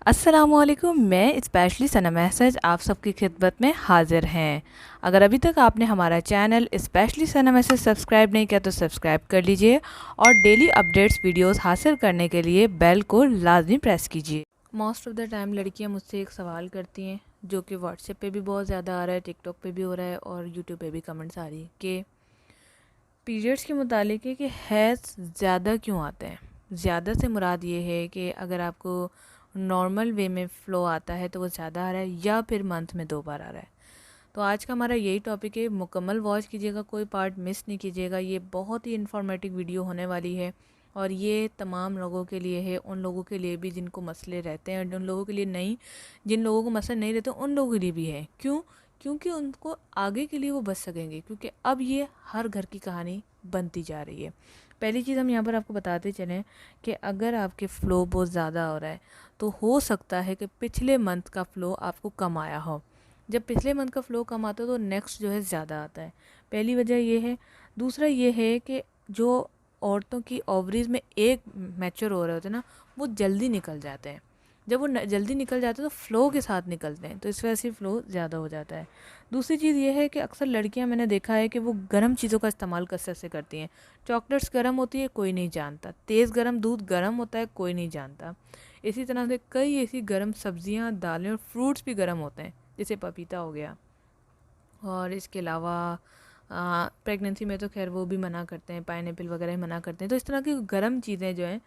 अस्सलामुअलैकुम। मैं स्पेशली सना मैसेज आप सबकी खिदमत में हाजिर हैं। अगर अभी तक आपने हमारा चैनल स्पेशली सना मैसेज सब्सक्राइब नहीं किया तो सब्सक्राइब कर लीजिए और डेली अपडेट्स वीडियोस हासिल करने के लिए बेल को लाजमी प्रेस कीजिए। मोस्ट ऑफ़ द टाइम लड़कियां मुझसे एक सवाल करती हैं जो कि व्हाट्सएप पे भी बहुत ज़्यादा आ रहा है, टिकटॉक पे भी हो रहा है और यूट्यूब पे भी कमेंट्स आ रही है कि पीरियड्स के मुतालिक है कि हैज़ ज़्यादा क्यों आते हैं। ज़्यादा से मुराद ये है कि अगर आपको नॉर्मल वे में फ़्लो आता है तो वो ज़्यादा आ रहा है या फिर मंथ में 2 बार आ रहा है। तो आज का हमारा यही टॉपिक है, मुकम्मल वॉच कीजिएगा, कोई पार्ट मिस नहीं कीजिएगा। ये बहुत ही इन्फॉर्मेटिव वीडियो होने वाली है और ये तमाम लोगों के लिए है, उन लोगों के लिए भी जिनको मसले रहते हैं और उन लोगों के लिए नहीं, जिन लोगों को मसले नहीं रहते उन लोगों के लिए भी है। क्यों? क्योंकि उनको आगे के लिए वो बच सकेंगे, क्योंकि अब ये हर घर की कहानी बनती जा रही है। पहली चीज़ हम यहाँ पर आपको बताते चलें कि अगर आपके फ़्लो बहुत ज़्यादा हो रहा है तो हो सकता है कि पिछले मंथ का फ़्लो आपको कम आया हो। जब पिछले मंथ का फ़्लो कम आता है तो नेक्स्ट जो है ज़्यादा आता है। पहली वजह ये है। दूसरा ये है कि जो औरतों की ओवरीज़ में एक मैच्योर हो रहे होते हैं ना, वो जल्दी निकल जाते हैं। जब वो जल्दी निकल जाते हैं तो फ़्लो के साथ निकलते हैं, तो इस वजह से फ़्लो ज़्यादा हो जाता है। दूसरी चीज़ ये है कि अक्सर लड़कियां, मैंने देखा है कि वो गर्म चीज़ों का इस्तेमाल कसरत से करती हैं। चॉकलेट्स गर्म होती है, कोई नहीं जानता। तेज़ गर्म दूध गर्म होता है, कोई नहीं जानता। इसी तरह से कई ऐसी गर्म सब्जियां, दालें और फ्रूट्स भी गर्म होते हैं, जैसे पपीता हो गया। और इसके अलावा प्रेगनेंसी में तो खैर वो भी मना करते हैं, पाइनएप्पल वगैरह मना करते हैं। तो इस तरह की गर्म चीज़ें जो हैं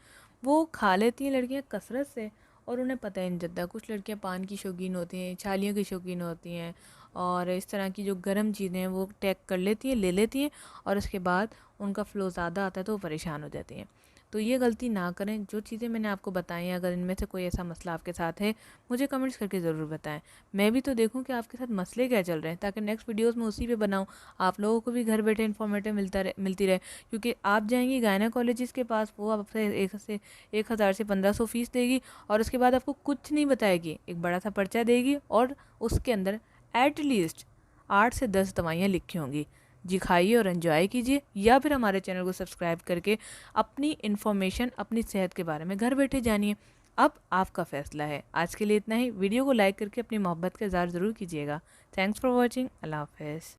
वो खा लेती हैं लड़कियां कसरत से और उन्हें पता ही नहीं चलता। कुछ लड़कियां पान की शौकीन होती हैं, छालियों की शौकीन होती हैं और इस तरह की जो गर्म चीज़ें हैं वो टैग कर लेती हैं, ले लेती हैं और उसके बाद उनका फ़्लो ज़्यादा आता है तो वो परेशान हो जाती हैं। तो ये गलती ना करें। जो चीज़ें मैंने आपको बताई हैं, अगर इनमें से कोई ऐसा मसला आपके साथ है, मुझे कमेंट्स करके ज़रूर बताएं। मैं भी तो देखूं कि आपके साथ मसले क्या चल रहे हैं, ताकि नेक्स्ट वीडियोस में उसी पे बनाऊं। आप लोगों को भी घर बैठे इन्फॉर्मेटिव मिलती रहे। क्योंकि आप जाएंगी गायनाकोलॉजिस्ट के पास, वो आपसे 1,000 से 1,500 फ़ीस देगी और उसके बाद आपको कुछ नहीं बताएगी, एक बड़ा सा पर्चा देगी और उसके अंदर एटलीस्ट 8 से 10 दवाइयाँ लिखी होंगी। जी खाइए और एंजॉय कीजिए, या फिर हमारे चैनल को सब्सक्राइब करके अपनी इन्फॉर्मेशन, अपनी सेहत के बारे में घर बैठे जानिए। अब आपका फ़ैसला है। आज के लिए इतना ही। वीडियो को लाइक करके अपनी मोहब्बत का इज़हार ज़रूर कीजिएगा। Thanks for watching. अल्लाह हाफ़िज़।